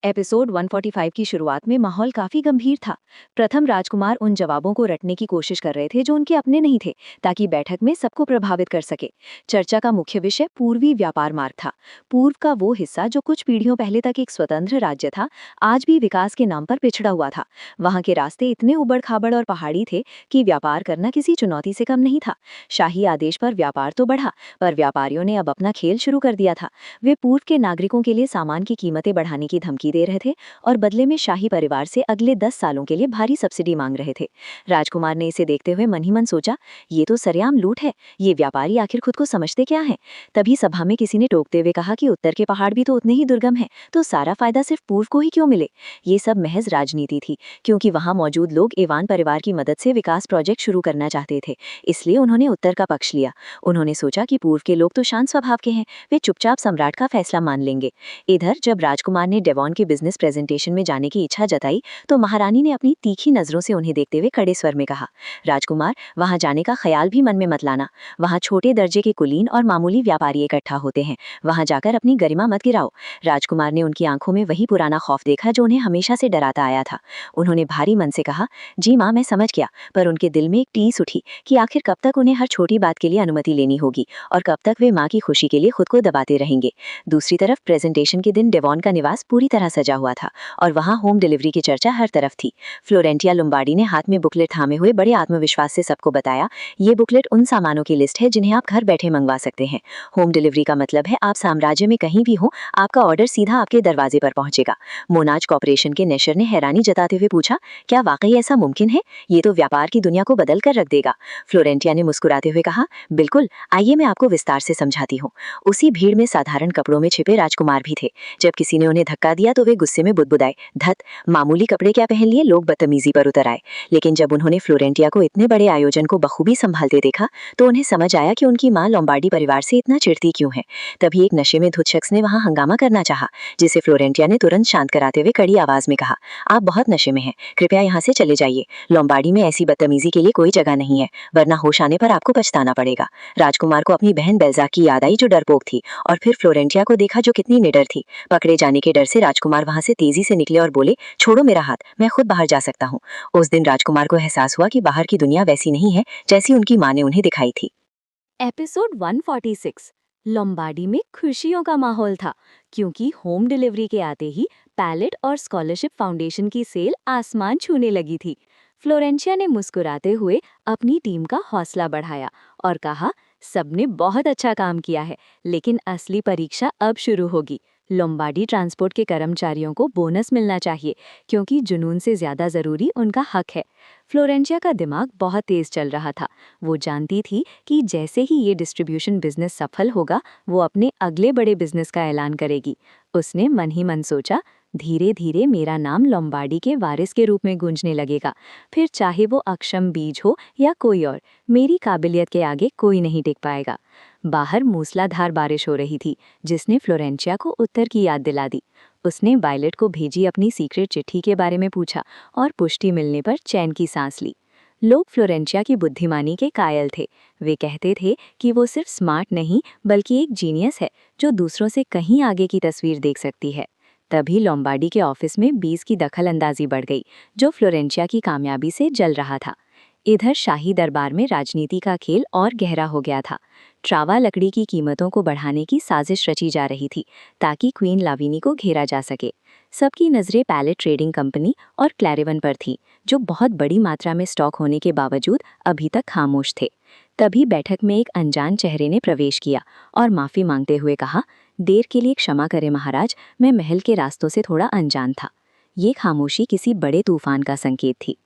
Episode 145 की शुरुआत में माहौल काफी गंभीर था। प्रथम राजकुमार उन जवाबों को रटने की कोशिश कर रहे थे जो उनके अपने नहीं थे, ताकि बैठक में सबको प्रभावित कर सके। चर्चा का मुख्य विषय पूर्वी व्यापार मार्ग था। पूर्व का वो हिस्सा जो कुछ पीढ़ियों पहले तक एक स्वतंत्र राज्य था, आज भी विकास के नाम पर पिछड़ा हुआ था। वहां के रास्ते इतने उबड़ खाबड़ और पहाड़ी थे कि व्यापार करना किसी चुनौती से कम नहीं था। शाही आदेश पर व्यापार तो बढ़ा, पर व्यापारियों ने अब अपना खेल शुरू कर दिया था। वे पूर्व के नागरिकों के लिए सामान की कीमतें बढ़ाने की धमकी दे रहे थे और बदले में शाही परिवार से अगले 10 सालों के लिए भारी सब्सिडी मांग रहे थे। राजकुमार ने इसे देखते हुए मन ही मन सोचा, ये तो सरेआम लूट है। ये व्यापारी आखिर खुद को समझते क्या हैं? तभी सभा में किसी ने टोकते हुए कहा कि उत्तर के पहाड़ भी तो उतने ही दुर्गम हैं, तो सारा फायदा सिर्फ पूर्व को ही क्यों मिले? ये सब महज राजनीति थी, क्योंकि वहां मौजूद लोग ईवान परिवार की मदद से विकास प्रोजेक्ट शुरू करना चाहते थे। इसलिए उन्होंने उत्तर का पक्ष लिया। उन्होंने सोचा कि पूर्व के लोग तो शांत स्वभाव के हैं, वे चुपचाप सम्राट का फैसला मान लेंगे। इधर जब राजकुमार ने डेवॉन के बिजनेस प्रेजेंटेशन में जाने की इच्छा जताई, तो महारानी ने अपनी तीखी नजरों से उन्हें देखते हुए कड़े स्वर में कहा, राजकुमार, वहां जाने का ख्याल भी मन में मत लाना। वहां छोटे दर्जे के कुलीन और मामूली व्यापारी इकट्ठा होते हैं। वहां जाकर अपनी गरिमा मत गिराओ। राजकुमार ने उनकी आंखों में वही पुराना खौफ देखा जो उन्हें हमेशा से डराता आया था। उन्होंने भारी मन से कहा, जी माँ, मैं समझ गया। पर उनके दिल में एक टीस उठी कि आखिर कब तक उन्हें हर छोटी बात के लिए अनुमति लेनी होगी और कब तक वे माँ की खुशी के लिए खुद को दबाते रहेंगे। दूसरी तरफ प्रेजेंटेशन के दिन डेवॉन का निवास पूरी तरह सजा हुआ था और वहां होम डिलीवरी की चर्चा हर तरफ थी। फ्लोरेंटिया लोम्बार्डी ने हाथ में बुकलेट थामे हुए बड़े आत्मविश्वास से सबको बताया, ये बुकलेट उन सामानों की लिस्ट है जिन्हें आप घर बैठे मंगवा सकते हैं। होम डिलीवरी का मतलब है आप साम्राज्य में कहीं भी हो, आपका ऑर्डर सीधा आपके दरवाजे पर पहुंचेगा। मोनाज कॉर्पोरेशन के नेशर ने हैरानी जताते हुए पूछा, क्या वाकई ऐसा मुमकिन है? ये तो व्यापार की दुनिया को बदल कर रख देगा। फ्लोरेंटिया ने मुस्कुराते हुए कहा, बिल्कुल, आइए मैं आपको विस्तार से समझाती हूँ। उसी भीड़ में साधारण कपड़ों में छिपे राजकुमार भी थे। जब किसी ने उन्हें धक्का दिया तो वे गुस्से में बुदबुदाए, धत, मामूली कपड़े क्या पहन लिए, लोग बदतमीजी पर उतर आए। लेकिन जब उन्होंने फ्लोरेंटिया को इतने बड़े आयोजन को बखूबी संभालते देखा, तो उन्हें समझ आया कि उनकी माँ लोम्बार्डी परिवार से इतना चिढ़ती क्यों है। तभी एक नशे में धुत शख्स ने वहां हंगामा करना चाहा, जिसे फ्लोरेंटिया ने तुरंत शांत कराते हुए कड़ी आवाज में कहा, आप बहुत नशे में हैं, कृपया यहाँ से चले जाइए। लोम्बार्डी में ऐसी बदतमीजी के लिए कोई जगह नहीं है, वरना होश आने पर आपको पछताना पड़ेगा। राजकुमार को अपनी बहन बेल्जा की याद आई जो डरपोक थी, और फिर फ्लोरेंटिया को देखा जो कितनी निडर थी। पकड़े जाने के डर से राजकुमार वहां से तेजी से निकले और बोले, छोड़ो मेरा हाथ, मैं खुद बाहर जा सकता हूँ। उस दिन राजकुमार को एहसास हुआ कि बाहर की दुनिया वैसी नहीं है जैसी उनकी माँ ने उन्हें दिखाई थी। एपिसोड 146 लोम्बार्डी में खुशियों का माहौल था, क्योंकि होम डिलीवरी के आते ही पैलेट और स्कॉलरशिप फाउंडेशन की सेल आसमान छूने लगी थी। फ्लोरेंशिया ने मुस्कुराते हुए अपनी टीम का हौसला बढ़ाया और कहा, सबने बहुत अच्छा काम किया है, लेकिन असली परीक्षा अब शुरू होगी। लोम्बार्डी ट्रांसपोर्ट के कर्मचारियों को बोनस मिलना चाहिए, क्योंकि जुनून से ज्यादा जरूरी उनका हक है। फ्लोरेंशिया का दिमाग बहुत तेज चल रहा था। वो जानती थी कि जैसे ही ये डिस्ट्रीब्यूशन बिजनेस सफल होगा, वो अपने अगले बड़े बिजनेस का ऐलान करेगी। उसने मन ही मन सोचा, धीरे धीरे मेरा नाम लोम्बार्डी के वारिस के रूप में गूंजने लगेगा। फिर चाहे वो अक्षम बीज हो या कोई और, मेरी काबिलियत के आगे कोई नहीं टिक पाएगा। बाहर मूसलाधार बारिश हो रही थी, जिसने फ्लोरेंशिया को उत्तर की याद दिला दी। उसने वायलेट को भेजी अपनी सीक्रेट चिट्ठी के बारे में पूछा और पुष्टि मिलने पर चैन की सांस ली। लोग फ्लोरेंशिया की बुद्धिमानी के कायल थे। वे कहते थे कि वो सिर्फ स्मार्ट नहीं, बल्कि एक जीनियस है जो दूसरों से कहीं आगे की तस्वीर देख सकती है। तभी लोम्बार्डी के ऑफिस में बीस की दखल अंदाजी बढ़ गई, जो फ्लोरेंशिया की कामयाबी से जल रहा था। इधर शाही दरबार में राजनीति का खेल और गहरा हो गया था। ट्रावा लकड़ी की कीमतों को बढ़ाने की साजिश रची जा रही थी, ताकि क्वीन लाविनी को घेरा जा सके। सबकी नज़रें पैलेट ट्रेडिंग कंपनी और क्लैरिवन पर थी, जो बहुत बड़ी मात्रा में स्टॉक होने के बावजूद अभी तक खामोश थे। तभी बैठक में एक अनजान चेहरे ने प्रवेश किया और माफ़ी मांगते हुए कहा, देर के लिए क्षमा करें महाराज, मैं महल के रास्तों से थोड़ा अनजान था। ये खामोशी किसी बड़े तूफान का संकेत थी।